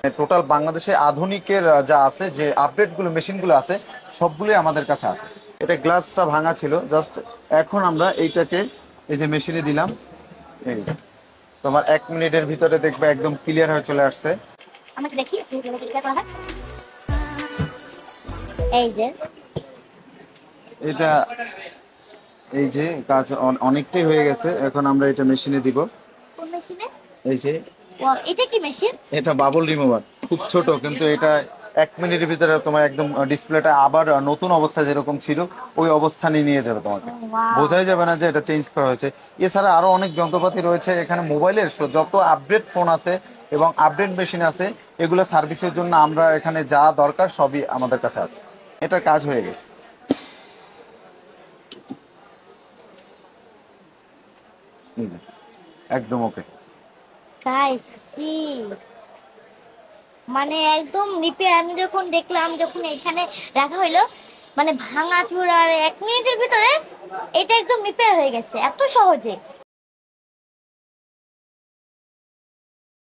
Total বাংলাদেশে আধুনিকের যা আছে, যে আপডেটগুলো মেশিনগুলো আছে, সবগুলোই আমাদের কাছে আছে। এটা গ্লাসটা ভাঙা ছিল জাস্ট, এখন আমরা এইটাকে এই যে মেশিনে দিলাম, এই তোমার 1 মিনিটের ভিতরে দেখবে একদম ক্লিয়ার হয়ে চলে আসছে। আমাকে দেখি কিভাবে ক্লিয়ার করা হয়। এই যে এটা এই যে কাজ অনেকটাই হয়ে গেছে, এখন আমরা এটা মেশিনে দিব। কোন মেশিনে? এই যে ওয়াও, এটা কি মেশিন? এটা বাবল রিমুভার, খুব ছোট, কিন্তু এটা 1 মিনিটের ভিতরে তোমার একদম ডিসপ্লেটা আবার নতুন অবস্থা যেরকম ছিল ওই অবস্থানে নিয়ে যাবে তোমাকে। ওয়াও, বোঝাই যাবে না যে এটা চেঞ্জ করা হয়েছে। এছাড়া আরো অনেক যন্ত্রপাতি রয়েছে এখানে, মোবাইলের যত আপডেট ফোন আছে এবং আপডেট মেশিন আছে, এগুলো সার্ভিসের জন্য আমরা এখানে যা দরকার সবই আমাদের কাছে আছে। এটা কাজ হয়ে গেছে, এই যে একদম ওকে। গাইস সি, মানে একদম রিপেয়ার। আমি যখন দেখলাম, যখন এখানে রাখা হইলো, মানে ভাঙা চুরার 1 মিনিটের ভিতরে এটা একদম রিপেয়ার হয়ে গেছে এত সহজে।